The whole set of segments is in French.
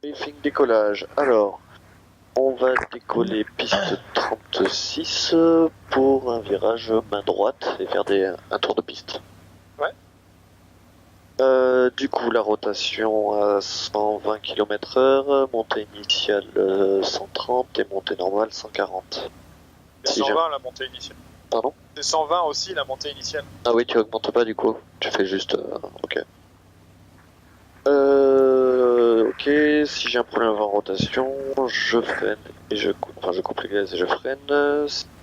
Briefing décollage. Alors, on va décoller piste 36 pour un virage main droite et faire un tour de piste. Ouais. Du coup, la rotation à 120 km/h, montée initiale 130 et montée normale 140. C'est Si 120 la montée initiale. Pardon? C'est 120 aussi la montée initiale. Ah oui, tu augmentes pas du coup. Tu fais juste. Ok. Ok, si j'ai un problème avant rotation, je freine et je coupe le gaz et je freine.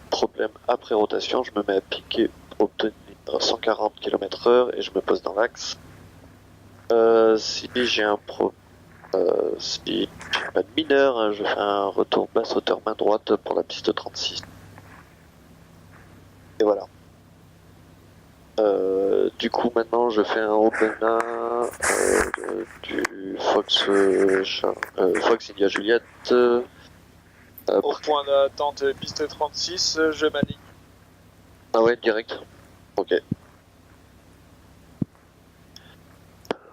Problème après rotation, je me mets à piquer pour obtenir 140 km/h et je me pose dans l'axe. Si j'ai un si j'ai pas de mineur, hein, je fais un retour basse hauteur main droite pour la piste 36. Et voilà. Du coup, maintenant, je fais un open du Fox India Juliette. Au point d'attente piste 36, je m'aligne. Ah ouais, direct. Ok.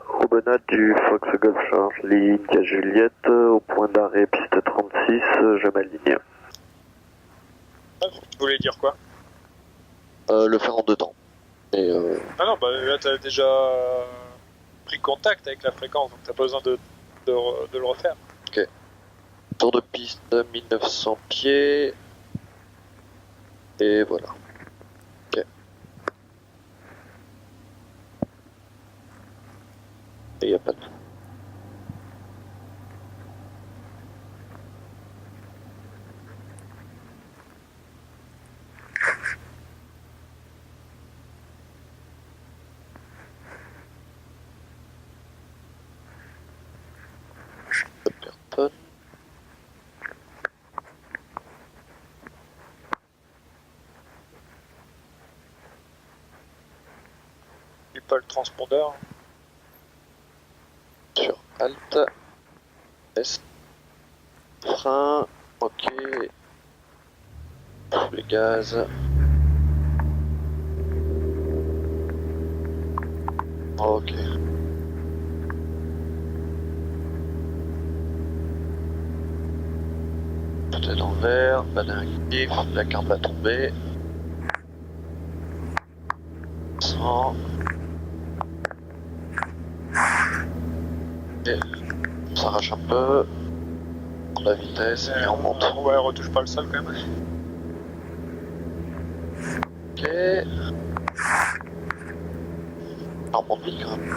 Promenade du Fox Golf Charlie India Juliette, au point d'arrêt piste 36, je m'aligne. Tu voulais dire quoi? Le faire en deux temps. Et Ah non, bah là t'as déjà pris contact avec la fréquence, donc t'as pas besoin de le refaire. Ok. Tour de piste 1900 pieds. Et voilà. Ok. Et il n'y a pas de... personne. J'ai pas le transpondeur. Sur Alt. S. Frein. Ok. Les gaz. Ok. Tout est dans l'air, pas d'inquiétude, la carte va tomber. 100. Et on s'arrache un peu. On la vitesse et on monte. Ouais, retouche pas le sol quand même. Ok. On remonte vite quand même.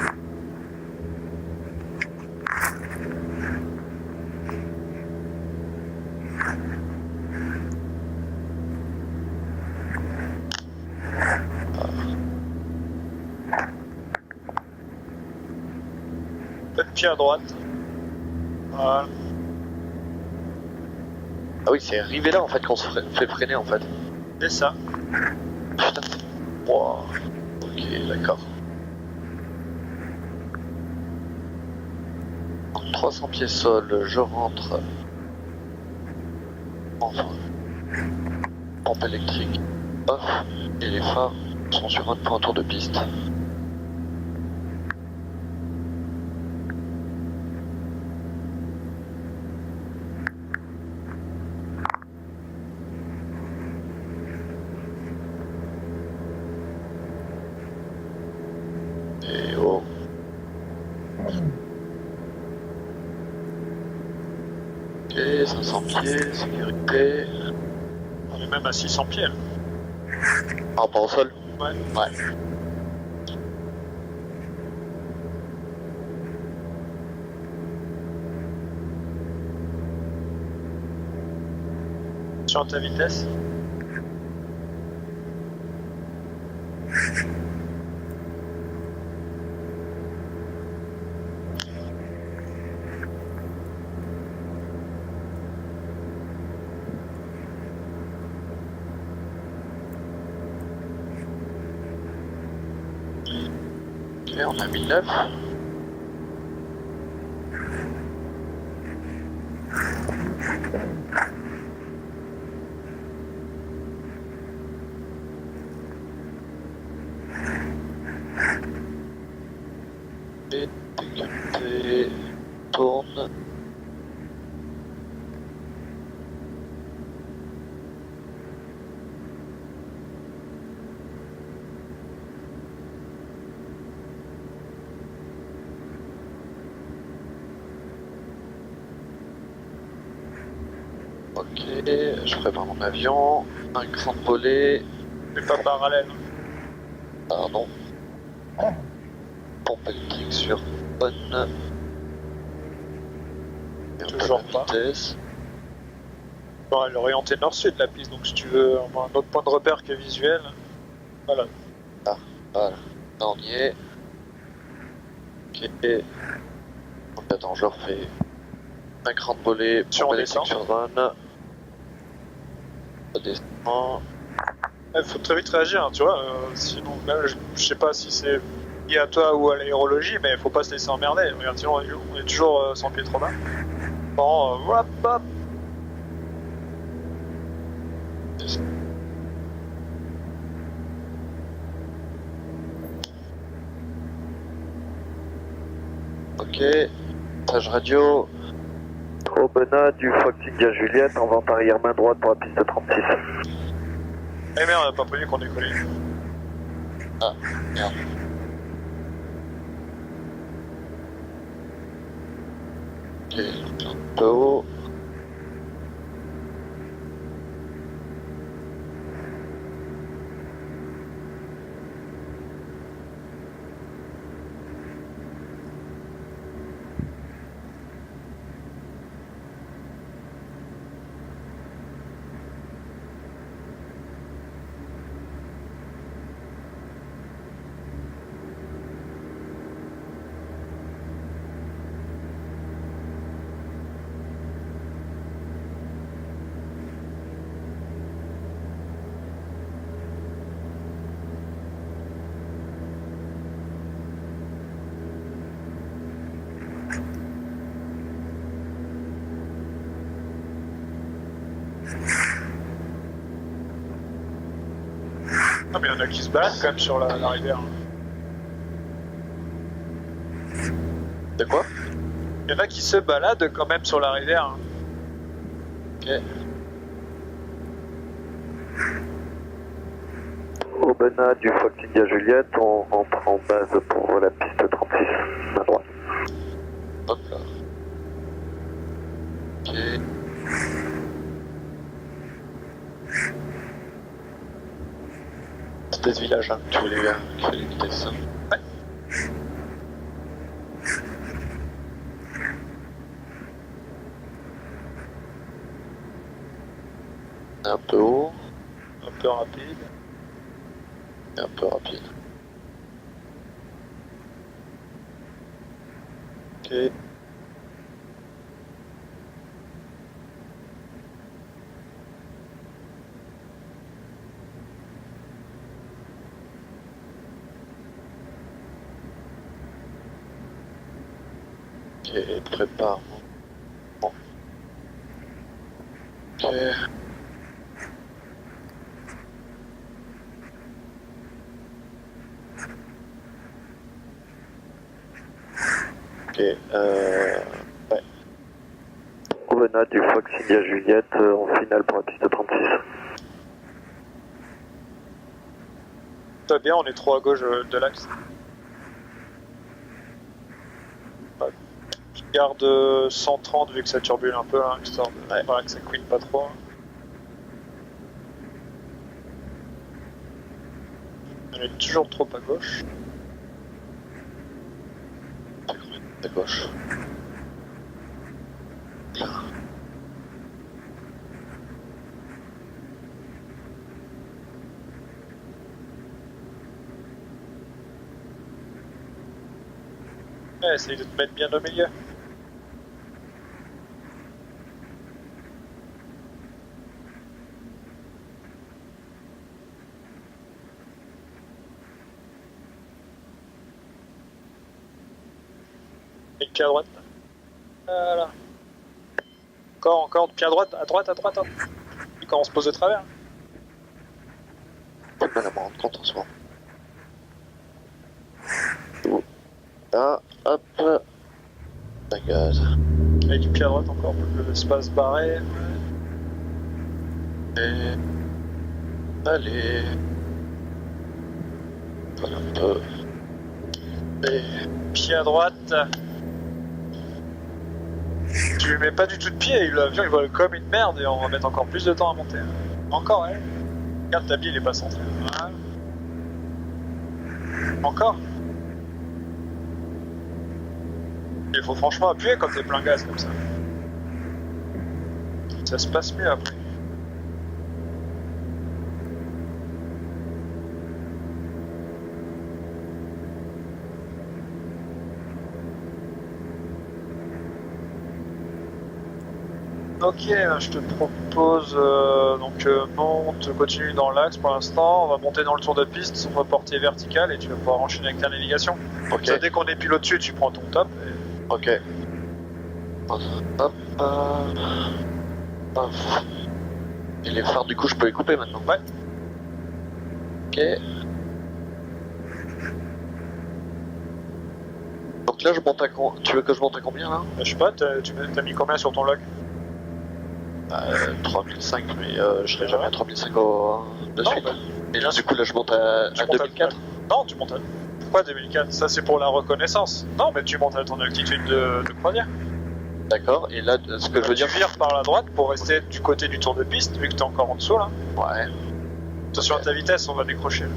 Peut-être pied à droite. Voilà. Ah oui, c'est arrivé là en fait qu'on se fait freiner en fait. C'est ça. Putain. Wow. Ok, d'accord. 300 pieds sol, je rentre. Enfin. Pompe électrique off et les phares sont sur un point tour de piste. Et oh. Ok, 500 pieds, sécurité. On est même à 600 pieds. Là. Par rapport au sol? Ouais. Ouais. Sur ta vitesse. Ok, on a 1009. Et tourne. Ok, je prépare mon avion. Un grand volet. Mais pas parallèle. Pardon. Pompe électrique sur bonne. Et on Toujours peut la pas. vitesse. Bon, elle est orientée nord-sud la piste, donc si tu veux un autre point de repère que visuel. Voilà. Voilà. Là, on y est. Ok. Donc, attends, je refais un grand volet. Sur Pompe on descend. électrique sur run. On descend. Il faut très vite réagir, hein, tu vois. Sinon, même, je sais pas si c'est lié à toi ou à l'aérologie, mais il faut pas se laisser emmerder. Regarde, sinon, on est toujours 100 pieds trop bas. Bon, hop, hop. Ok. Message radio. Aubenas du Fox India Juliette en vente arrière main droite pour la piste 36. Eh merde, on a pas prévu qu'on décollait. Ah, merde. Ok, un peu haut. Non, mais il y en a qui se baladent quand même sur la rivière. De quoi? Il y en a qui se baladent quand même sur la rivière. Ok. Aubenas du Fox India Juliette, on rentre en base pour la piste 36, à droite. Hop là. Ok. C'était ce village, hein, tu voulais créer les vitesses. Ouais. Un peu haut, Un peu rapide. et un peu rapide. Ok. Ok, prépare. Bon. Ok. Ok, ouais. Aubenas du Fox India Juliette en finale pour la piste 36. Très bien, on est trop à gauche de l'axe. Je garde 130 vu que ça turbule un peu, hein, histoire de voilà, que ça couine pas trop. On est toujours trop à gauche. À gauche. Ouais, essaye de te mettre bien au milieu. Et le pied à droite. Voilà. Encore, pied à droite. Hein. Et quand on se pose de travers. Pas de mal à me rendre compte en ce moment. Là, hop. Un gaz. Et du pied à droite encore, l'espace barré. Et... Allez. Voilà un peu. Et... Pied à droite. Tu lui mets pas du tout de pied et l'avion il vole comme une merde et on va mettre encore plus de temps à monter. Encore, ouais. Regarde, ta bille il est pas centré. Voilà. Encore. Il faut franchement appuyer quand t'es plein gaz comme ça. Ça se passe mieux après. Ok, je te propose monte, continue dans l'axe pour l'instant, on va monter dans le tour de piste, on va porter vertical et tu vas pouvoir enchaîner avec ta navigation. Ok. Ça, dès qu'on est pile au-dessus, tu prends ton top. Ok. Hop. Et les phares du coup je peux les couper maintenant. Ouais. Ok. Donc là je monte à tu veux que je monte à combien là? Je sais pas, t'as mis combien sur ton log? 3005 mais je serai jamais à 3005 de suite. Bah, Et là du coup là je monte à 2004. Non, tu montes à... Pourquoi 2004? Ça c'est pour la reconnaissance. Non, mais tu montes à ton altitude de croisière. D'accord, et là ce que je veux dire... Tu vires par la droite pour rester du côté du tour de piste, vu que t'es encore en dessous là. Ouais. Attention à ta vitesse, on va décrocher.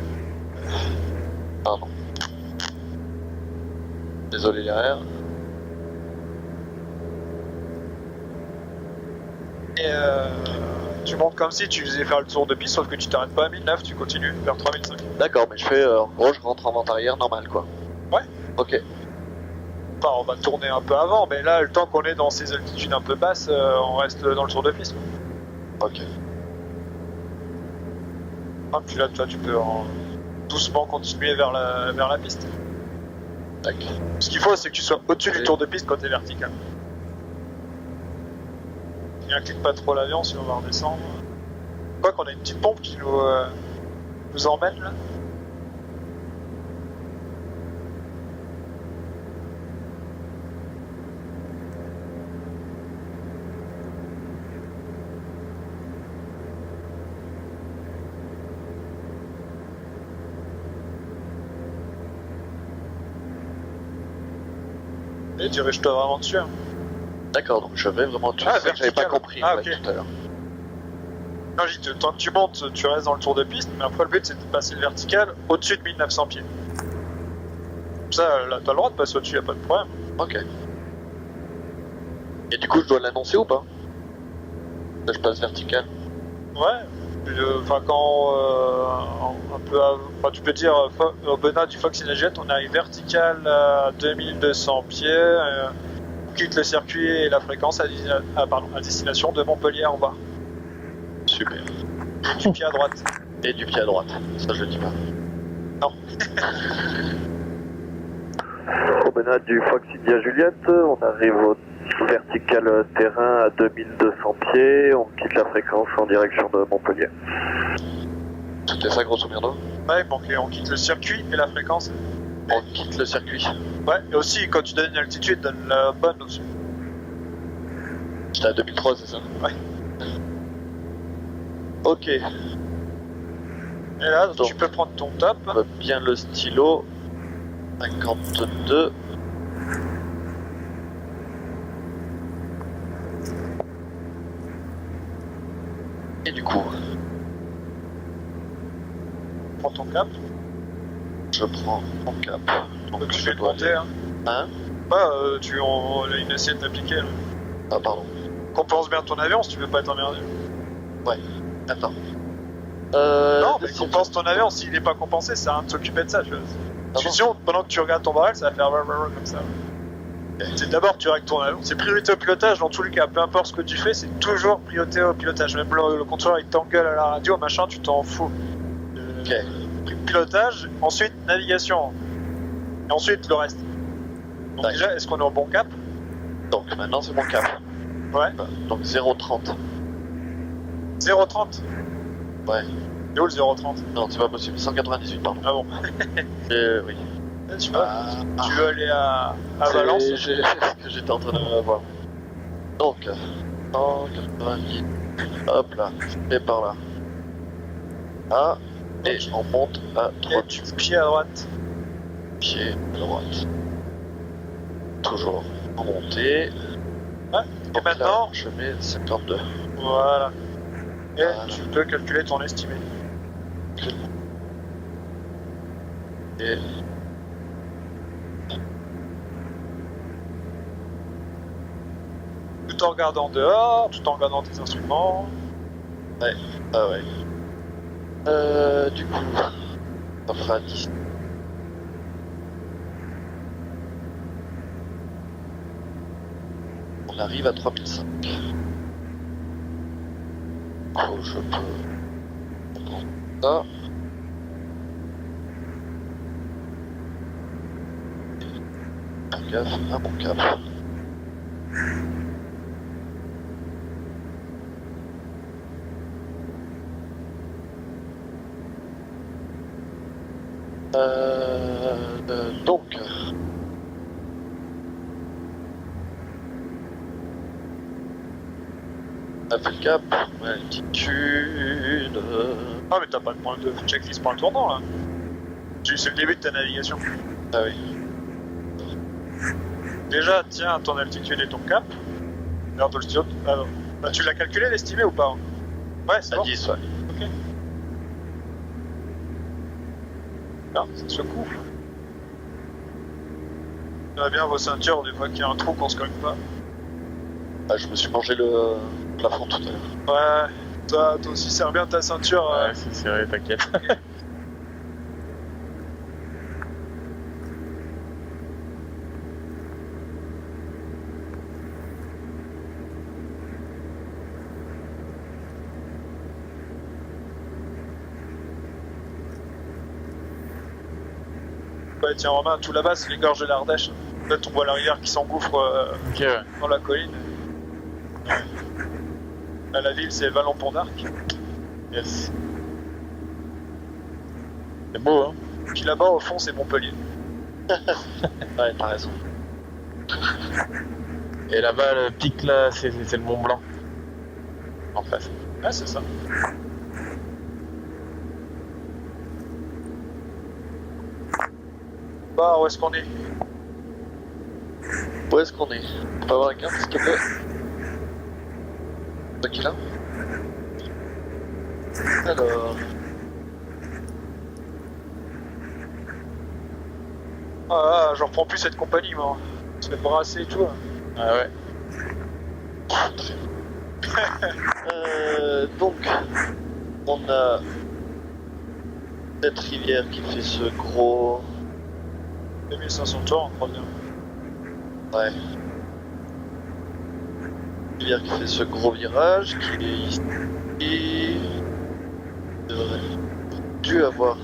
Pardon. Désolé derrière. Et tu montes comme si tu faisais faire le tour de piste, sauf que tu t'arrêtes pas à 1009, tu continues vers 3005. D'accord, mais je fais en gros je rentre en vente arrière normal quoi. Ouais. Ok. Enfin, on va tourner un peu avant, mais là, le temps qu'on est dans ces altitudes un peu basses, on reste dans le tour de piste. Ok. Ah, puis là, toi, tu peux doucement continuer vers la piste. Tac. Ce qu'il faut, c'est que tu sois au-dessus du tour de piste quand t'es vertical. Clique pas trop l'avion, sinon on va redescendre. Quoi qu'on a une petite pompe qui nous emmène là. Et dirige-toi vraiment dessus. Hein. D'accord, donc je vais vraiment dessus. C'est ça que j'avais pas compris en fait, ok. tout à l'heure. Non, tant que tu montes, tu restes dans le tour de piste, mais après le but c'est de passer le vertical au-dessus de 1900 pieds. Ça, là, t'as le droit de passer au-dessus, y a pas de problème. Ok. Et du coup, je dois l'annoncer ou pas? Là, je passe vertical. Ouais. Enfin, un peu enfin, tu peux dire au Bena du Fox Jet, on arrive vertical à 2200 pieds. On quitte le circuit et la fréquence à destination de Montpellier, au revoir. Super. Et du pied à droite. Et du pied à droite. Ça, je le dis pas. Non. Promenade du Fox India Juliette, on arrive au vertical terrain à 2200 pieds, on quitte la fréquence en direction de Montpellier. C'était ça, grosso modo? Ouais, donc on quitte le circuit et la fréquence. On quitte le circuit. Ouais, et aussi quand tu donnes une altitude, donne la bonne aussi. J'étais à 2003, c'est ça? Ouais. Ok. Et là, Donc, tu peux prendre ton top. Bien le stylo. 52. Et du coup, Prends ton cap. je prends mon cap. Donc tu je fais le dois monter. Hein. Hein? On a une assiette appliquée. Là. Ah, pardon. Compense bien ton avion si tu veux pas être emmerdé. Ouais. Attends. Non, mais compense ton avion. S'il n'est pas compensé, c'est à rien de s'occuper de ça. Tu vois. Sinon, pendant que tu regardes ton barrel, ça va faire comme ça. C'est d'abord tu règles ton avion. C'est priorité au pilotage dans tous les cas. Peu importe ce que tu fais, c'est toujours priorité au pilotage. Même le contrôleur il t'engueule à la radio, machin, tu t'en fous. Ok. Pilotage, ensuite navigation. Et ensuite le reste. Donc déjà, est-ce qu'on est au bon cap? Donc maintenant c'est mon cap. Ouais. Donc 0,30. 0,30. Ouais. Et où le 0,30? Non, c'est pas possible. 198, pardon. Ah bon. Oui. Tu veux aller à Valence? C'est ce que j'étais en train de voir. Donc, 198. Hop là, et par là. Ah, et on monte à droite. Pied à droite. Pied à droite. Toujours en montée. Et Donc maintenant, là, je mets 52. voilà. Et Voilà. tu peux calculer ton estimé. Et Tout en regardant dehors, tout en regardant tes instruments. ah ouais. Du coup, ça fera 10. On arrive à 3005. Oh, je peux prendre ça. Faire gaffe à mon cap. Donc, on a fait le cap, altitude. Ah, mais t'as pas de point de checklist pour un tournant là. C'est le début de ta navigation. Ah oui, Déjà, tiens ton altitude et ton cap. Merde, ah non. Bah, tu l'as calculé, l'estimé ou pas? Ouais, c'est à bon. 10, ouais. Ok. Ah, ça secoue. Ça va bien vos ceintures, des fois qu'il y a un trou qu'on se cogne pas. Ah, je me suis mangé le plafond tout à l'heure. Ouais, toi aussi, serre bien ta ceinture. Ouais, c'est vrai, t'inquiète. Ouais, tiens, Romain, tout là-bas, c'est les gorges de l'Ardèche. Là, on voit la rivière qui s'engouffre Ok, ouais. dans la colline. Là, la ville, c'est Vallon-Pont-d'Arc. Yes. C'est beau, hein. Puis là-bas, au fond, c'est Montpellier. Ouais, t'as raison. Et là-bas, le pic, là, c'est le Mont Blanc. En face. Ouais, c'est ça. Bah, où est-ce qu'on est? Où est-ce qu'on est? On peut avoir la carte, s'il te plaît? C'est qui là? Alors, Ah, je reprends plus cette compagnie, moi. Je vais brasser et tout. Ah ouais. donc, on a cette rivière qui fait ce gros... 2500 tours, on croit bien. Ouais. Rivière qui fait ce gros virage, qui est ici. Et... devrait dû avoir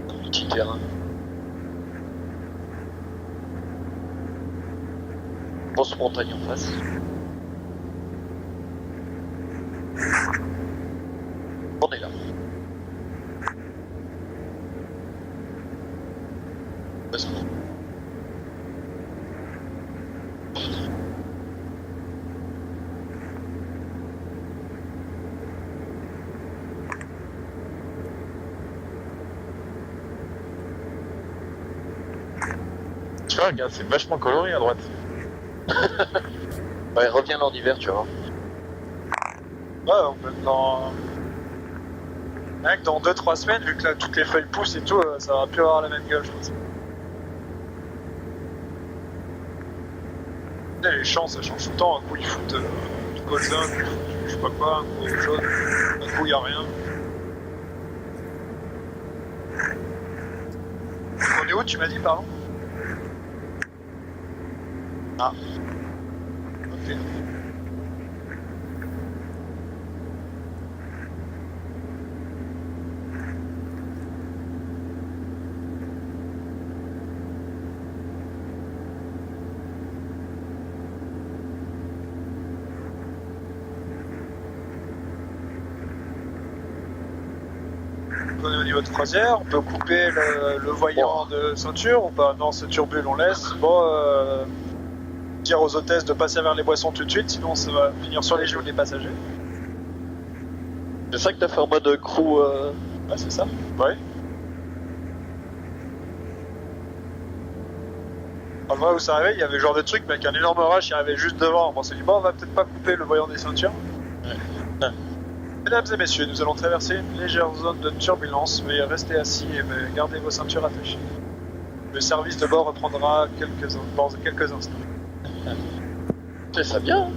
un petit terrain. Grosse montagne en face. On est là. Où est-ce qu'on est? Tu vois, regarde, c'est vachement coloré à droite. Ouais, reviens là en hiver, tu vois. Ouais, on peut être dans... Mec, dans 2-3 semaines, vu que là, toutes les feuilles poussent et tout, ça va plus avoir la même gueule, je pense. Et les champs, ça change tout le temps. Un coup, ils foutent du colza, un coup, ils foutent du je sais pas quoi, un coup, autre chose. Un coup, il y a rien. On est où, tu m'as dit, pardon? Ah. Ok. On est au niveau de croisière, on peut couper le voyant de ceinture ou pas? Non, c'est turbule, on laisse. Bon, dire aux hôtesses de passer vers les boissons tout de suite, sinon ça va finir sur les genoux des passagers. C'est ça que t'as fait en mode crew Ouais, c'est ça. Ouais. En vrai, où ça arrivait, il y avait genre des trucs, mais avec un énorme orage qui arrivait juste devant. On s'est dit, bon, on va peut-être pas couper le voyant des ceintures. Ouais. Mesdames et messieurs, nous allons traverser une légère zone de turbulence. Veuillez rester assis et gardez vos ceintures attachées. Le service de bord reprendra dans quelques instants. C'est ça bien.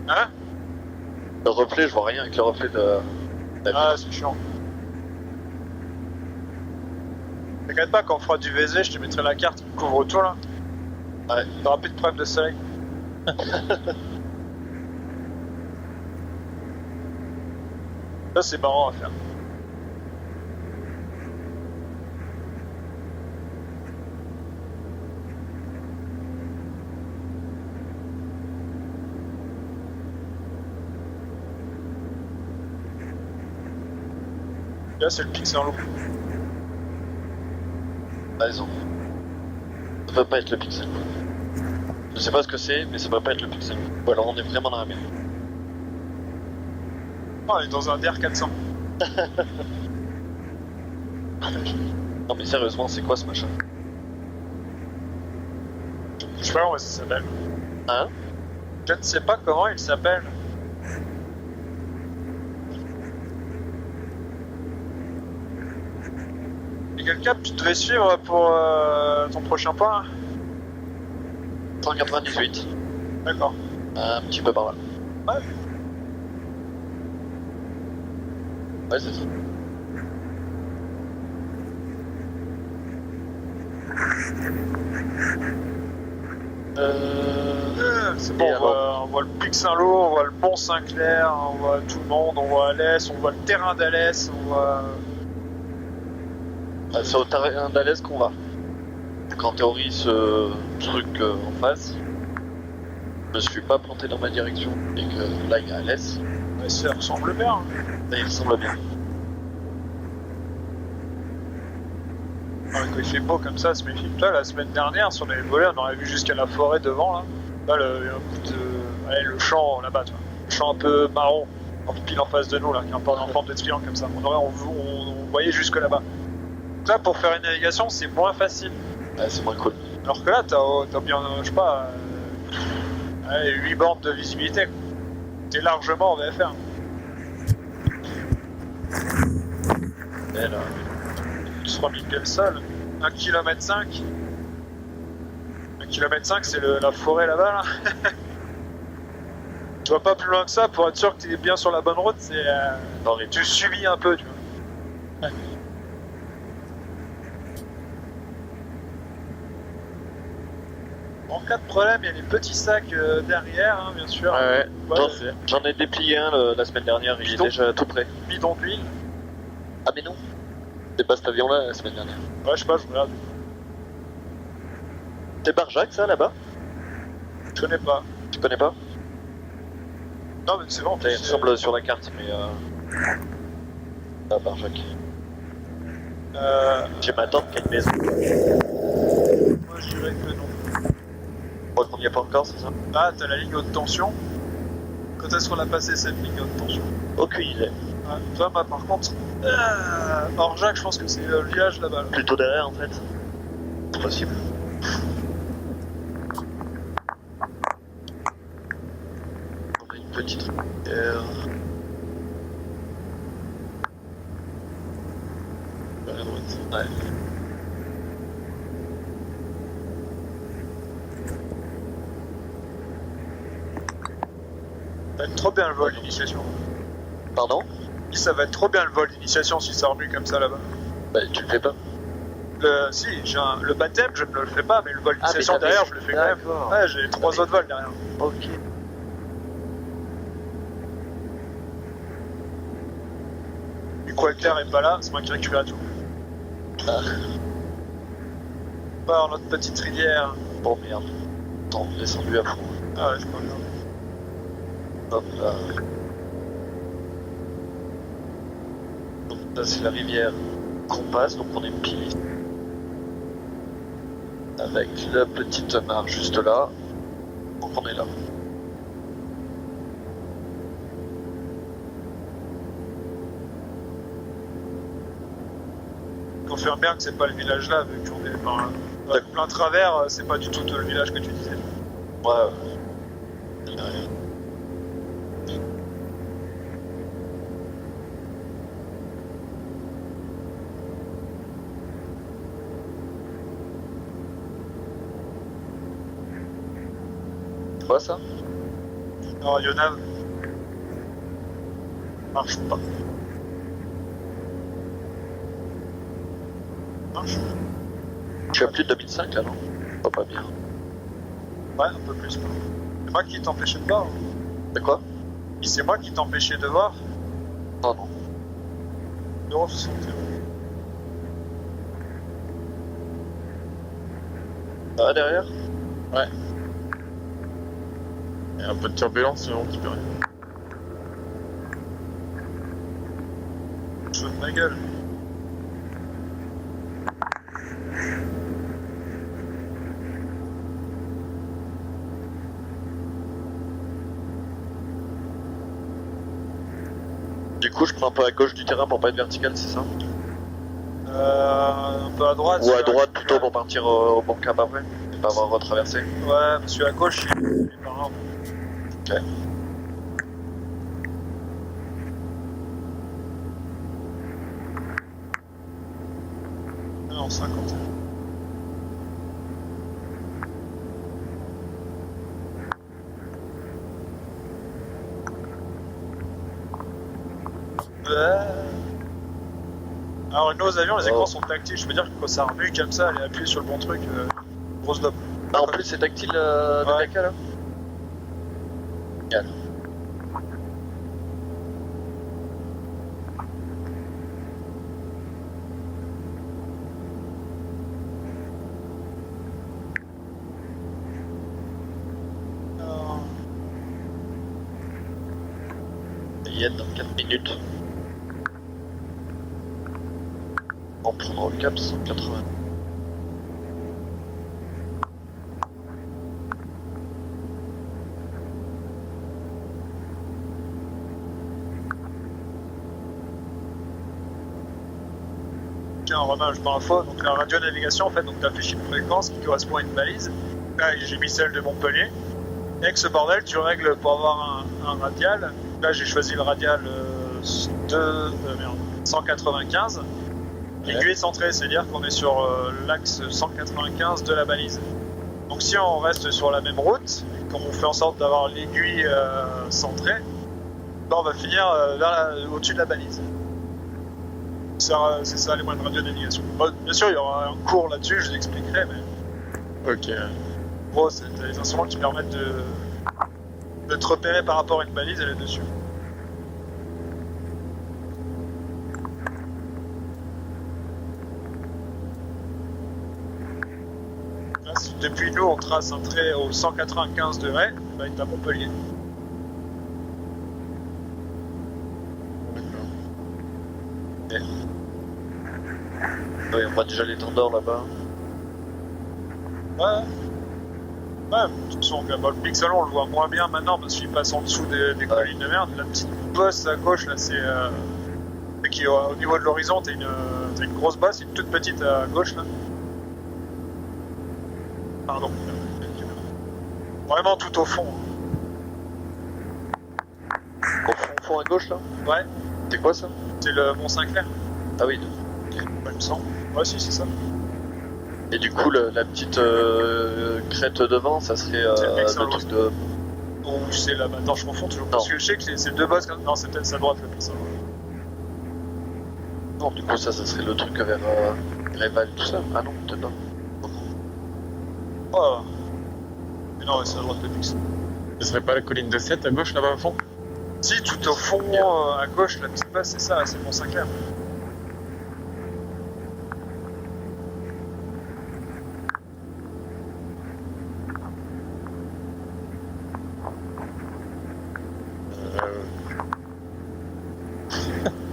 Hein? Le reflet, je vois rien avec le reflet de... Ah, c'est chiant. T'inquiète pas, quand on fera du VZ, je te mettrai la carte qui couvre tout là. Ouais. T'auras plus de problème de soleil. Ça, c'est marrant à faire. Là, c'est le Pixel Loop. T'as raison. Ça peut pas être le pixel. Je sais pas ce que c'est, mais ça peut pas être le pixel. Ou alors on est vraiment dans la merde. Oh, on est dans un DR400. Non mais sérieusement, c'est quoi ce machin? Je sais pas comment ça s'appelle. Hein? Je ne sais pas comment il s'appelle. Et quel cap tu devais suivre pour ton prochain point? 198. D'accord. Un petit peu par là. Ouais. Ouais, c'est ça. C'est bon, Et on voit le Pic Saint-Lô, on voit le Pont Saint-Clair, on voit tout le monde, on voit Alès, on voit le terrain d'Alès, on voit... Ah, c'est au terrain d'Alès qu'on va. Donc en théorie, ce truc en face, je me suis pas planté dans ma direction et que là il y a Alès, Ouais, ça ressemble bien. Hein. ça il ressemble bien. Ouais, quand il fait beau comme ça, se méfie. Toi, la semaine dernière, sur les volets, on aurait vu jusqu'à la forêt devant, là. Là, il y a un bout de... Ouais, le champ, là-bas, tu vois. Le champ un peu marron, pile en face de nous, là, qui est un peu en forme de triangle, comme ça. On voyait jusque là-bas. Donc là, pour faire une navigation, c'est moins facile. Ouais, c'est moins cool. Alors que là, t'as bien, je sais pas, 8 bornes de visibilité. Quoi. T'es largement en VFR. Et là, 3000 pieds le sol, 1 km 5. 1 km 5, c'est la forêt là-bas, là. Tu vas pas plus loin que ça pour être sûr que t'es bien sur la bonne route, c'est... tu subis un peu, tu vois. En cas de problème, il y a les petits sacs derrière, hein, bien sûr. ouais. Ouais, J'en ai déplié un la semaine dernière, il est Bidon. déjà tout prêt. bidon d'huile. Ah mais non, c'est pas cet avion là la semaine dernière. Ouais, je sais pas, je regarde. C'est Barjac ça là-bas? Je connais pas. Tu connais pas? Non, mais c'est bon. Ça il ressemble sur la carte, mais ah, Barjac. J'ai ma tante qui a une maison. Moi, je dirais que non. Je crois qu'on n'y est pas encore, c'est ça? Ah, t'as la ligne haute tension. Quand est-ce qu'on a passé cette ligne haute tension? Aucune idée. Ouais, toi, bah, par contre, Orjac, je pense que c'est le village là-bas. Là. Plutôt derrière en fait. C'est possible. On a une petite rivière. Ouais. Ça va être trop bien le vol d'initiation. Pardon? Ça va être trop bien le vol d'initiation si ça remue comme ça là-bas. Bah tu le fais pas. Si, le baptême, je ne le fais pas, mais le vol d'initiation mais t'as derrière, fait- je le fais quand même. D'accord. Ouais, j'ai 3 autres vols derrière. Ok. Du coup, Claire est pas là, c'est moi qui récupère tout. Ah. Par notre petite rivière. Bon merde. Attends, descendu à fond. Ah ouais, je crois bien. Hop là. Donc là c'est la rivière qu'on passe, donc on est pile ici. Avec la petite mare juste là. Donc on est là. confirme bien que c'est pas le village là, vu qu'on est par plein travers, c'est pas du tout le village que tu disais. Ouais. Quoi ça? Non, Yonav. Marche pas. Marche. Je suis à plus de 2005 là, non? Pas bien. Ouais, un peu plus. C'est moi qui t'empêchais de voir. C'est quoi? C'est moi qui t'empêchais de voir. Oh non. 0,61. Ah, derrière? Ouais. Il y a un peu de turbulence, sinon tu peux rien. Je veux de ma gueule. Du coup, je prends un peu à gauche du terrain pour pas être vertical, c'est ça? Un peu à droite. Ou à celui droite plutôt pour partir au bon cap après, et pas avoir retraversé. Ouais, monsieur à gauche, il est pas grave. Ok. Non, 50. Alors nos avions, les écrans sont tactiles, je veux dire que quand ça remue comme ça, elle est appuyée sur le bon truc, grosse dope. Ah, en plus c'est tactile Ouais. le DK là? Nickel. Yen dans 4 minutes. On prendra le cap 180. Tiens, Romain, je m'info, donc la radio-navigation, en fait, donc t'affiches une fréquence qui correspond à une balise. Là, j'ai mis celle de Montpellier. Et avec ce bordel, tu règles pour avoir un radial. Là, j'ai choisi le radial 195. L'aiguille est centrée, c'est-à-dire qu'on est sur l'axe 195 de la balise. Donc si on reste sur la même route, qu'on fait en sorte d'avoir l'aiguille centrée, ben, on va finir au-dessus de la balise. C'est ça les moyens de radio-navigation. Bon, bien sûr, il y aura un cours là-dessus, je l'expliquerai, mais Ok. gros, c'est des instruments qui permettent de te repérer par rapport à une balise et là-dessus. Là, si depuis nous, on trace un trait au 195 degrés, il va être à Montpellier. D'accord. Ouais, on voit déjà l'étendard là-bas. Ouais. Ouais, de toute façon, le pixel on le voit moins bien maintenant parce qu'il passe en dessous des collines de merde. La petite bosse à gauche, là, c'est qui est au niveau de l'horizon, t'as une grosse bosse, une toute petite à gauche, là. Pardon. Vraiment tout au fond. Au fond à gauche là? Ouais, C'est quoi ça? c'est le Mont Saint-Clair, Ah oui. il me semble. Ouais, si, c'est ça. Et du coup, la petite crête devant, ça serait C'est le le Pixel truc de. Ou c'est là, attends, je confonds toujours. Non. Parce que je sais que c'est deux bosses. Non, c'est peut-être sa droite, le pixel. Non, du coup, ça serait le truc vers Réval, tout ça. Ah non, peut-être pas. Oh. Mais non, ouais, c'est à droite, le pixel. Ce serait pas la colline de 7 à gauche là-bas au fond? Si, tout au fond, à gauche, la petite base, c'est ça, c'est le Mont Saint-Clair.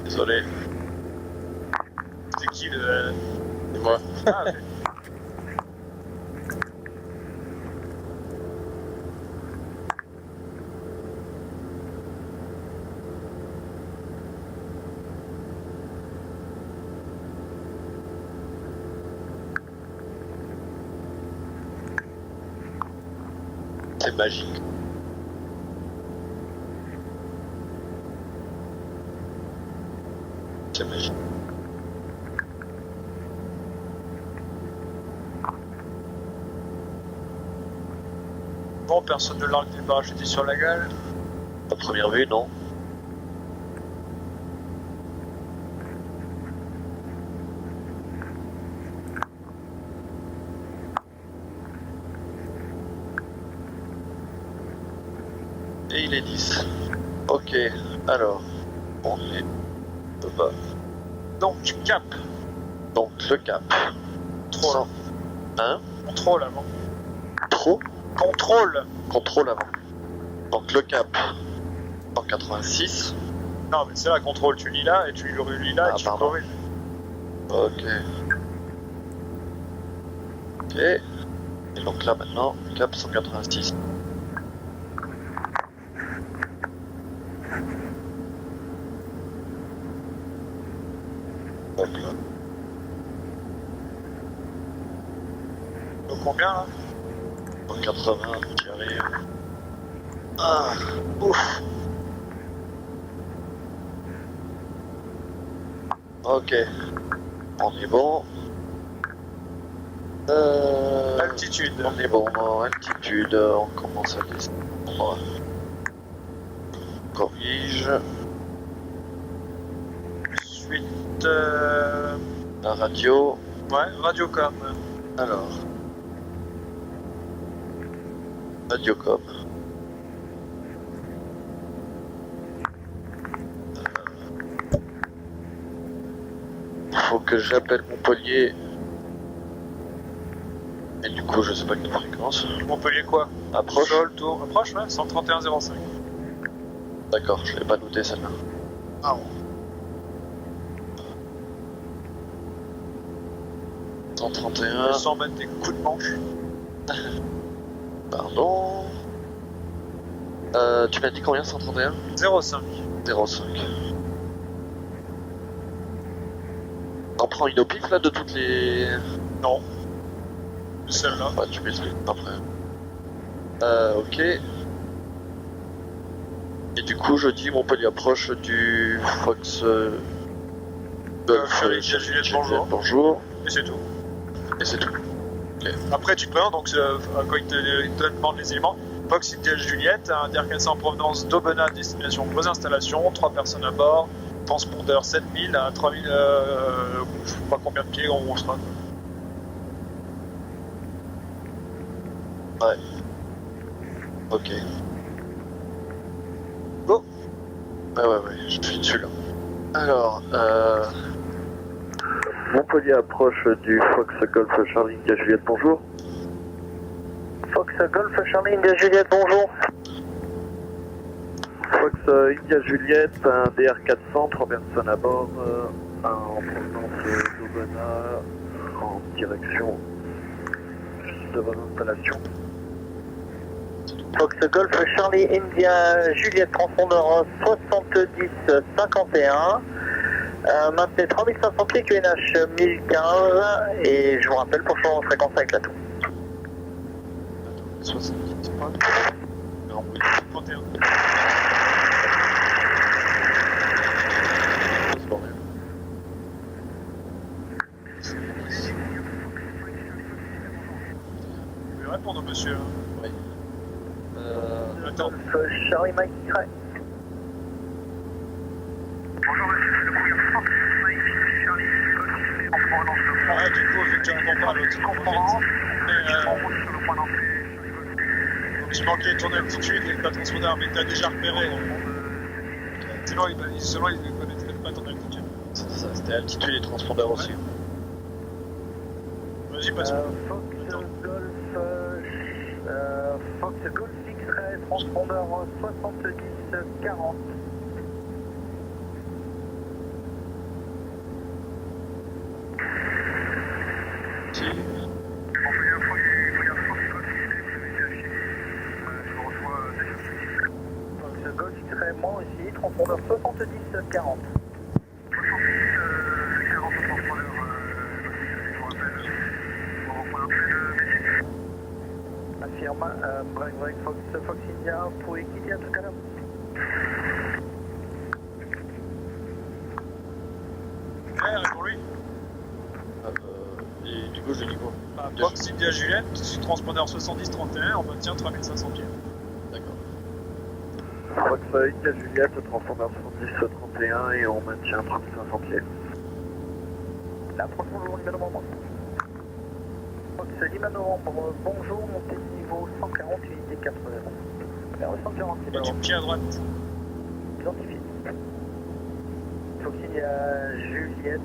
Désolé. C'est qui le. C'est moi. Ah, ok. C'est magique. C'est magique. Bon, personne ne largue des parachutistes sur la gale. À première vue, non. Et il est 10. Ok, alors, on est bas. Donc, cap. Donc le cap. Contrôle. Hein? Contrôle avant. Trop? Contrôle. Contrôle avant. Donc le cap 186. Non, mais c'est là, contrôle, tu lis là, et tu lis là, Ah, et tu pardon. corriges. Ok. Ok. Et donc là maintenant, cap 186. Hop là. Donc combien là? 180 qui arrive. Ah, ouf. Ok. On est bon. Altitude. On est bon en altitude. On commence à descendre. Corrige. Ensuite, La radio. ouais, Radiocom. Alors. Radiocom. Faut que j'appelle Montpellier. Et du coup, je sais pas quelle fréquence. Montpellier quoi? Approche. Sol, tour, approche, ouais, 131,05. D'accord, je l'ai pas noté celle-là. Ah bon. 131. Sans mettre des coups de manche. Pardon. Tu m'as dit combien? 131? 0,5. 0,5. On prend une au pif là de toutes les. Non. Celle-là. Bah, tu maîtrises après. Ok. Et du coup, je dis Montpellier approche du Fox. Charlie, Juliette, bonjour. Bonjour. Et c'est tout. Et c'est tout. Après, tu te présentes, donc quand il te demande les éléments, Fox India Juliette, un DRKC en provenance d'Aubenas, destination vos installations, 3 personnes à bord, transpondeur 7000 à 3000, je sais pas combien de pieds on sera. Ouais. Ok. Go. Ouais, je suis dessus là. Alors, Montpellier approche du Fox Golf Charlie India Juliette, bonjour. Fox Golf Charlie India Juliette, bonjour. Fox India Juliette, un DR400, 3 personnes à bord, en provenance d'Aubenas, en direction de votre installation. Fox Golf Charlie India Juliette, transpondeur 7051. Maintenez 3500 pieds QNH 1015 et je vous rappelle pour changer de fréquence avec la tour. 70 points. Non, oui. 31. C'est bon, rien. Vous pouvez répondre, monsieur. Oui. Attends. Charlie Mike Cray. Bonjour monsieur, le courrier Fox Mike Charlie en provenance de France. Ah, du coup, effectivement, pas l'autre. Conférence, Mais, en route sur le point d'entrée. donc, tu manquais ton altitude et pas transpondeur, mais t'as déjà repéré. Sinon, il ne connaîtrait pas ton altitude. C'est ça, c'était altitude et transpondeur aussi. Vas-y, passe. Fox Golf X-Ray, transpondeur 7040. Si. Fox Golf X-Ray, moi aussi, transpondeur 7040. 7040 transpondeur, je vous rappelle, on reprend un peu de métier. Affirme, Break, Fox India, pour quitter à tout à l'heure. Ouais, réponds-lui. Et du coup, je dis quoi? Bah, Fox India Juliette, transpondeur 70-31, on maintient 3500 pieds. D'accord. Fox India Juliette, transfondeur 70-31 et on maintient 3500 pieds. La prochaine jour, Lima Novembre. Fox Lima Novembre, bonjour, montée de niveau 140, unité 80. Vers 140, Et du pied à droite. Identifié. Fox India Juliette,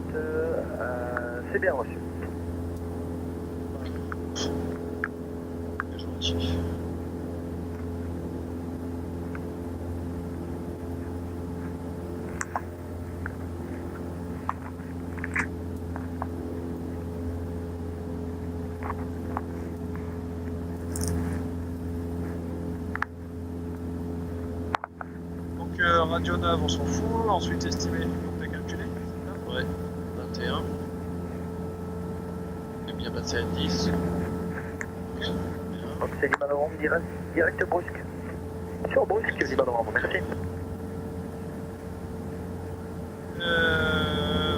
c'est bien reçu. C'est gentil. Donc radio 9 on s'en fout, ensuite estimé, donc t'as calculé, c'est ça? Ouais, 21. J'ai bien passé à 10. Fox Lima Novembre, direct brusque. Sur brusque, Lima Novembre, merci.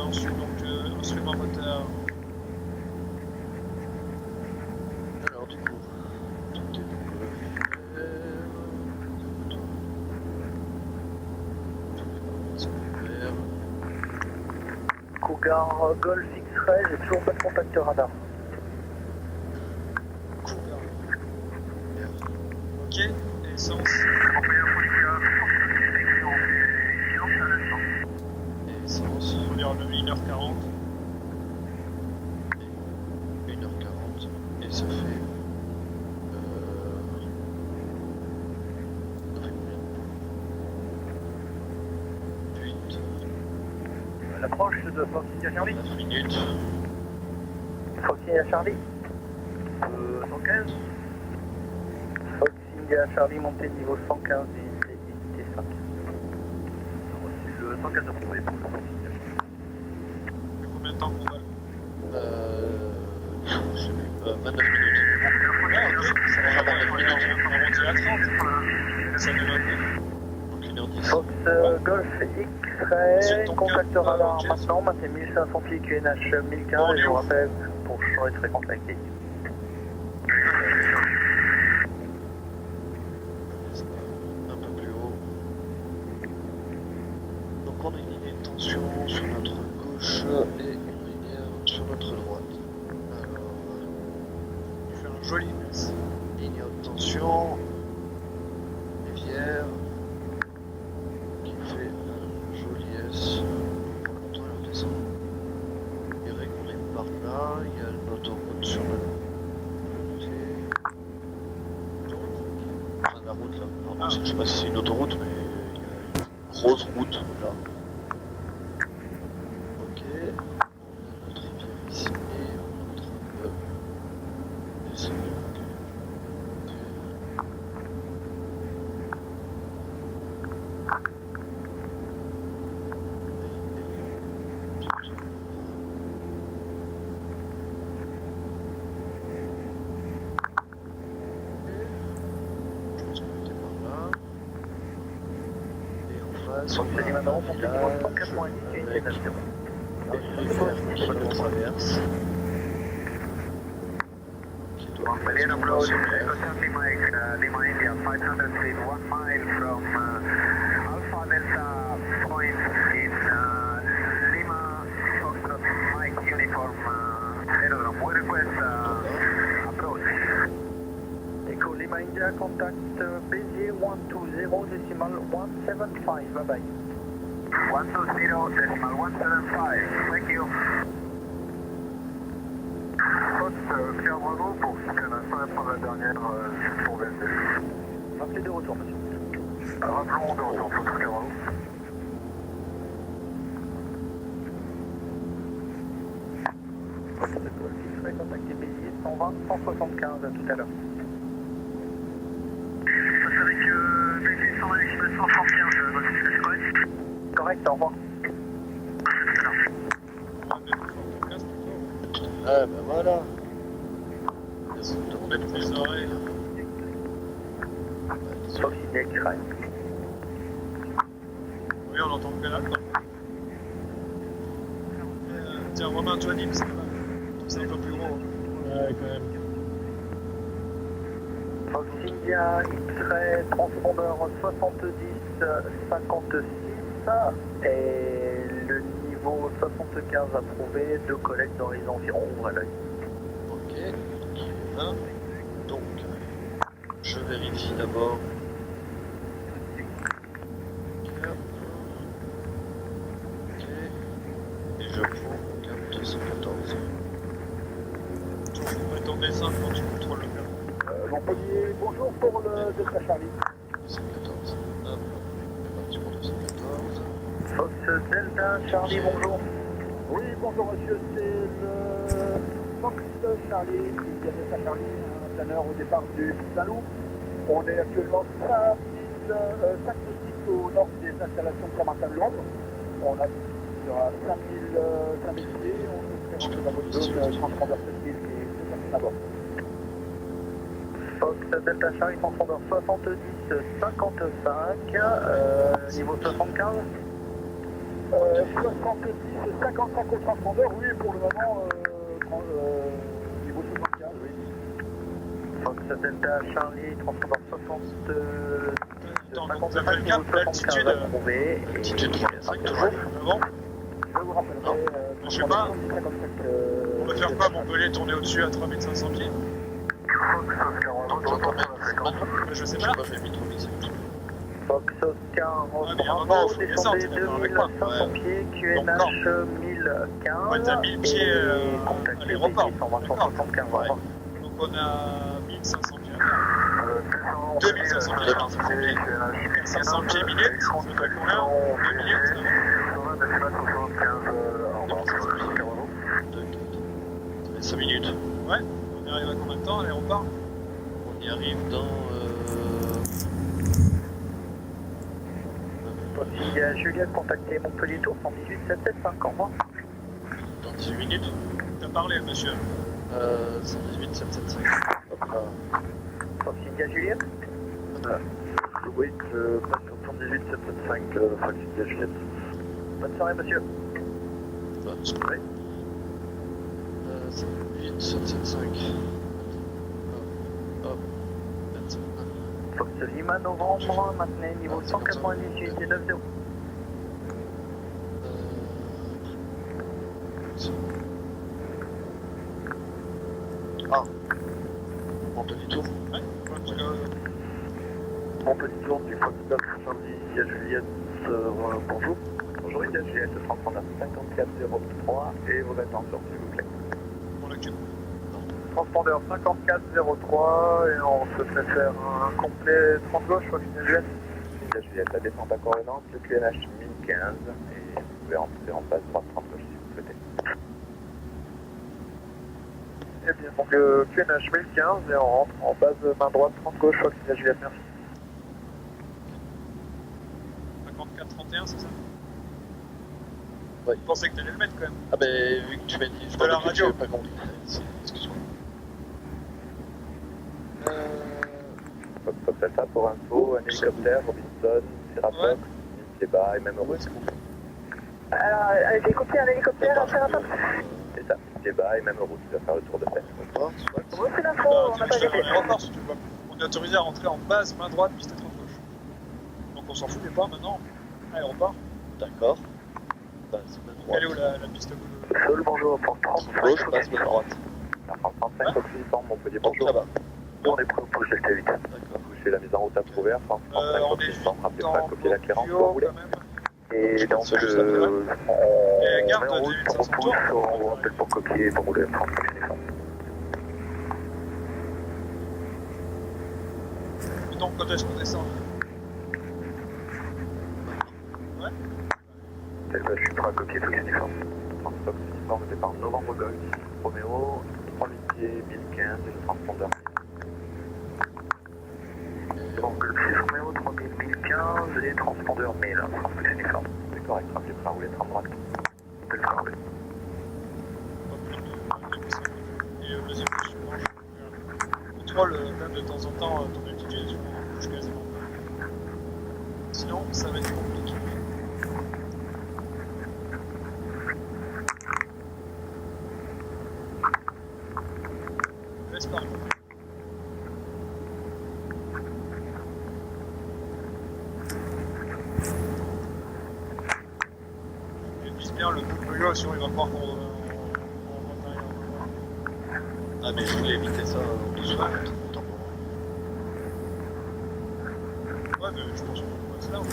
Ensuite donc instrument moteur. Alors du coup, tout est vert. Cougar Golf X-Ray, j'ai toujours pas de contact radar. Ok, essence. Essence, On va dire de 1h40. 1h40. Et ça fait. Ça fait combien? 8. L'approche de Fox India Charlie. 9 minutes. Fox India Charlie. 115. Fox India Charlie, montée de niveau 115, unité 5. Reçu le 115 de premier pour Fox India. Combien de temps qu'on vole? Je sais plus. 29 minutes. Ouais, ok. Ça va Dans 9 minutes. on arrondit à 30. Ça fait 29. Donc 1h10. Fox Golf X-Ray, Ensuite, ton contact cap, radar ok. maintenant, maintien 1500 pieds QNH 1015, Bon, on et est je vous où? rappelle pour changer de fréquence avec les Un peu plus haut. Donc on a une ligne de tension sur notre gauche et une ligne sur notre droite. Alors, Il fait un joli mess. ligne haute tension, rivière, qui fait un joli S. Quand on redescend. Je dirais qu'on est par là, il y a une autoroute sur le côté. Enfin, la route là. Non, non, je sais pas si c'est une autoroute, mais il y a une grosse route là. Ok. On a notre rivière ici et on est en train de descendre. Je pense qu'on était par là. Et en face, Fox on a Lima Novembre, un montée de niveau village 190, unité avec 9. une rivière qui le traverse. Qui doit quasiment se perdre. Lima India, 500 feet, 1 mile from Alpha Delta Point in Lima, Foxtrot Mike Uniform Aerodrome. We request approach. Echo Lima India, contact Béziers 120 decimal 175. Bye bye. 120 decimal 175. Thank you. Pierre Bravo pour Canada, prendre la dernière pour VSD. Rappelez de retour, monsieur. Rappelons de retour, pour Pierre Bravo. Je vais contacter Béziers 120, 175 à tout à l'heure. C'est avec Béziers 120, 175, votre c'est correct? Correct, au revoir. On va mettre le casque. Ah ben voilà. On met les oreilles. Fox India X-Ray. Oui, on entend le pénal. Tiens, Romain, toi, Nîmes, c'est un peu plus gros. Ouais, quand même. Fox India X-Ray, transpondeur 70-56 et le niveau 75 approuvé, 2 collègues dans les environs, voilà. Ok. Hein. Donc, je vérifie d'abord. Ok. Et je prends mon cap 214. Tu fais ton dessin quand tu contrôles le câble. Montpellier, bonjour pour le Delta Charlie. 214. Hop. C'est parti pour 214. Fox Delta Charlie, bonjour. Oui, bonjour monsieur, c'est le Fox Charlie, il y a Delta Charlie, un planeur au départ du Saint-Loup. On est actuellement 5 nautiques au nord des installations de Saint-Martin-de-Londres. On a sur 5000 pieds, on se fait rentrer dans votre zone transpondeur 7000 qui est tout à bord. Fox Delta Charlie, transpondeur 70-55, niveau 75. 70, 55 au transpondeur, oui, pour le moment, niveau 75, oui. Fox Delta Charlie, transpondeur 60. Attends, donc vous 55, avez le niveau cap, l'altitude, 75 approuvé. Altitude 35 toujours. avant. Je vous rappellerai. Je sais pas. 55, On va faire quoi, Montpellier, tourner au-dessus à 3500 pieds? Donc j'entends bien la fréquence. Je sais J'ai pas. pas fait 1036. Fox Oscar, Ah, mais à un moment, Bravo, faut descendre, descendez t'es d'accord avec moi. 2500 pieds, QNH 1015. On va être à 1000 pieds, et à contactez l'aéroport. 820 D'accord. 75. Ouais. Donc on a 1500 pieds à faire. 2500 pieds, pardon. 500 pieds minutes, ça fait combien? 2 minutes? Non, ça fait 5 minutes. Ouais. On y arrive à combien de temps à l'aéroport? On y arrive dans. Il y a Juliette, contactez Montpellier Tour 118 775. Au revoir. Dans 18 minutes. T'as parlé, monsieur. 118 775. Hop là. Fox India Juliette. Oui, je passe sur 118 775, Fox India Juliette. Bonne soirée, monsieur. Bonne soirée. 118 775. Hop. Hop. 25. Fox Lima, novembre, maintenez niveau 198 et 90. Ah. On te dit tout. Ouais. Parce que, Montpellier Tour du Fox Delta Charlie, il y a Juliette, bonjour. Bonjour, il y a Juliette, transpondeur 5403 et vos attentions, s'il vous plaît. on l'a que. Transpondeur 5403 et on se fait faire un complet 30 gauche, Fox India Juliette. India Juliette, la descente à Correnance, le QNH 1015 et vous pouvez entrer en base droite 30 gauche si vous souhaitez. Eh bien, donc QNH 1015 et on rentre en base main droite 30 gauche, Fox India Juliette, merci. 54-31, c'est ça? Ouais. Je pensais que t'allais le mettre quand même. Ah ben vu que tu m'as dit, je De la m'en occupe, radio. j'ai pas compris. Excuse-moi. Fox Alpha pour info, un hélicoptère, Robinson, Serafox, Seba et même Rose. Hélicoptère, l'hélicoptère, Serafox. C'est ça, Seba et même Rose, qui va faire le tour de tête. Oui, c'est l'info, Bah, on n'a tu pas veux que je te été. à l'aéroport si tu veux. On est autorisé à rentrer en base, main droite, piste 30 gauche. Donc on s'en fout des pas maintenant. Aéroport. D'accord. Base main droite. Elle est où la piste gauche? Sol, bonjour, pour 35 Gauche, base main droite. 35 Fox Uniforme, Montpellier, Donc bonjour. là-bas. On est prêt pour le Delta 8. D'accord. Couchez la mise en route approuvée, 35 On Fox est Uniforme, rappelez dans pas copier la clairance Tokyo, quand vous voulez. quand même. Et donc, C'est juste on après. Et garde met en route, des on 500 repousse, tours. on vous rappelle pour copier, pour rouler 35 Uniforme. Et donc quand est-ce qu'on descend? Je suis prêt à copier Fox Uniforme. Fox Uniforme, départ novembre Golf, Roméo, 3000 pieds, 1015 et le transpondeur. Donc Golf 6 Roméo, 3000, 1015 et transpondeur 1000, Fox Uniforme. C'est correct, rappelez prêt à rouler 30 droite. On peut le faire rouler. Et deuxième question, contrôle même de temps en temps ton utilisation, je quasiment. Ça va être compliqué. Laisse parler. Je vise bien le bout sinon il va croire qu'on Ah, mais je voulais éviter ça doucement. Ouais, mais je pense qu'on va se faire.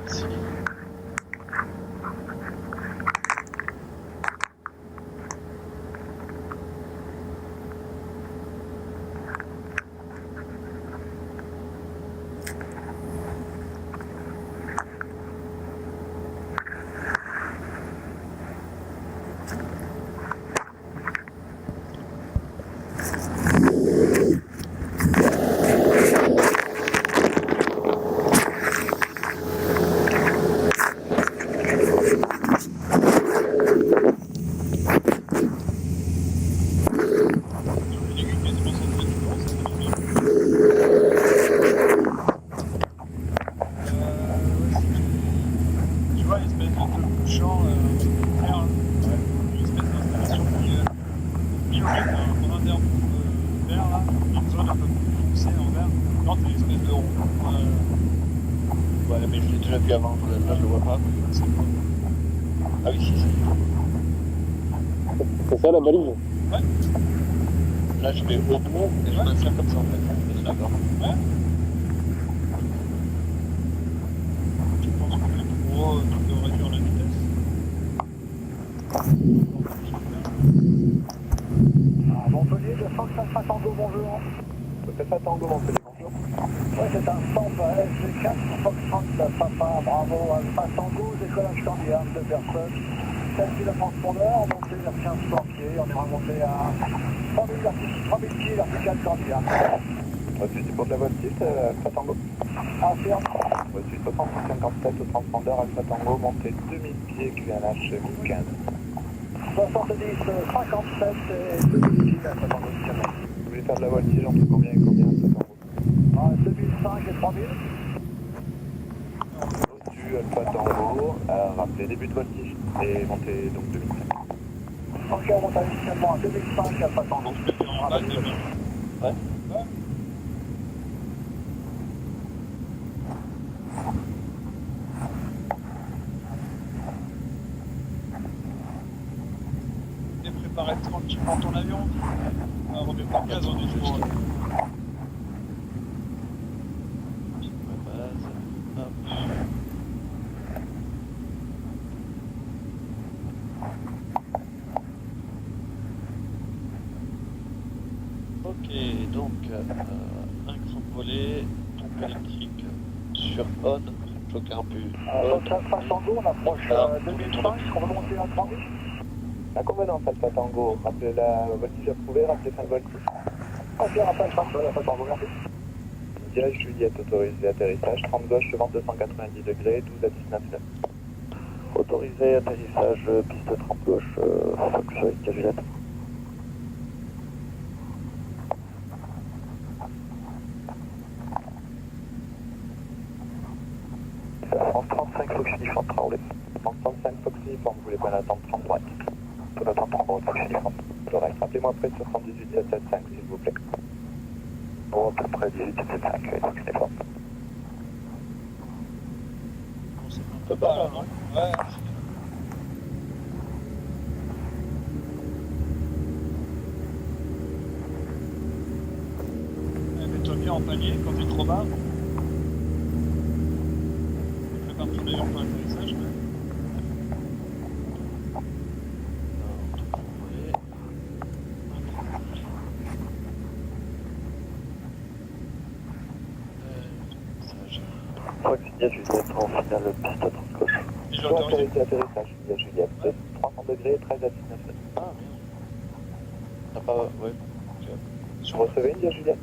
Merci. Tu vois, l'espèce de champ vert, une espèce d'installation qui aurait un intervalle vert là, une zone un peu plus foncée en vert. Non, c'est une espèce de rond. Ouais, mais je l'ai déjà vu avant, là je le vois pas. C'est quoi? Ah oui, si, si. C'est ça la balise? Ouais. Là je vais au bout et je m'insère comme ça en fait. D'accord. Ouais. Je pense que le gros, tu peux réduire la vitesse. Montpellier, je sens que ça sera Tango, bonjour. C'est ça Tango, Montpellier, bonjour. Ouais, c'est un centre SG4, Foxtrot, Papa, Bravo, Alpha Tango, décollage candidat, 2 personnes. Calcul le transpondeur, montée vers 15 pieds, on est remonté à 3000 pieds, vertical candidat. Reçu du port de la Voltige, Alpha Tango. Affirme. Reçu 6657 au transpondeur Alpha Tango, montée 2000 pieds, QNH 1015. 70, 57 et 2000 pieds, Alpha Tango, Vous voulez faire de la Voltige entre combien et combien, Alpha Tango? 2005 et 3000. Reçu Alpha Tango, rappelez début de Voltige et montée donc 2005. Ok, on monte initialement à 2005, Alpha Tango. Là, c'est bien. Ouais. Ouais. Et préparer tranquillement ton avion. On va remettre en gaz, on est toujours. Ok, donc un grand volet, pompe électrique sur on, je carbure on. Donc Alpha Tango, on approche 2005, on va monter à 3000. La convenance Alpha Tango, rappelez la Voltige approuvée, rappelez fin de Voltige. Ok, rappelle Alpha Tango, merci. Direct Juliette autorisé atterrissage, 30 gauche, vent 290 degrés, 12 à 19 nœuds. Autorisé atterrissage piste 30 gauche, Fox Juliette. France 35 Fox Uniforme, Traoré. France 35 Fox Uniforme, vous voulez bien attendre 30 droite. Pour attendre 30 droite, Fox Uniforme. Correct. Rappelez-moi après sur 118 775, s'il vous plaît. Bon, à peu près 18 775, Fox Uniforme. C'est un peu bas là, non? Ouais. Mets-toi bien en panier quand t'es trop bas. Prépare ton avion pour l'atterrissage. Fox India Juliette en finale piste à Transcoche. Et j'ai autorisé. Atterrissage India Juliette, 300 degrés, 13 à 19. Ah, merde. T'as pas. Ouais. Vous recevez India Juliette?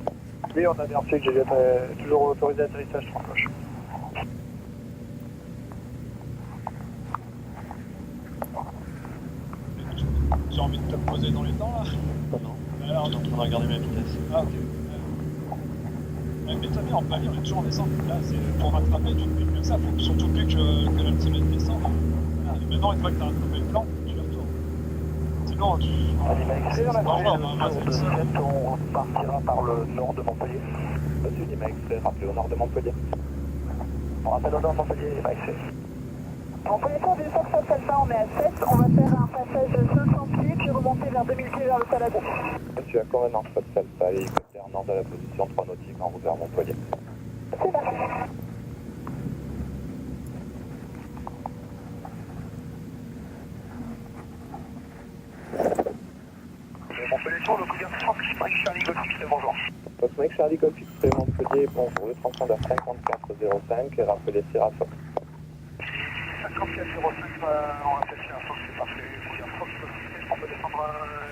Oui, on a bien reçu que Juliette est toujours autorisé atterrissage Transcoche. J'ai envie de te poser dans les temps là. Non. Alors, Je suis en train de regarder ma vitesse. ah ok. Mais t'as bien en palier, on est toujours en descente. Là, c'est pour rattraper, tu ne fais plus que ça. Faut surtout plus que l'altitude descende. Voilà. Et maintenant, une fois que t'as rattrapé le plan, tu retournes. Sinon, tu. C'est dangereux, hein, c'est ça. on partira par le nord de Montpellier. Monsieur Lima X, rappelez au nord de Montpellier. On rappelle au nord de Montpellier, Lima X. En connaissant du Fox Alpha, on est à 7, on va faire un passage de 500 pieds, puis remonter vers 2000 pieds vers le Salagon. Monsieur Accord, Fox Alpha, hélicoptère nord de la position 3 nautiques en route vers Montpellier. C'est parti. Montpellier sur le couvert Fox Mike Charlie Golf X, bonjour. Fox Mike Charlie Golf X, Montpellier, bonjour, le transpondeur 5405 et rappelez Sierra Fox. 5405, on va faire un Fox, c'est parfait. Couvert Fox, on peut descendre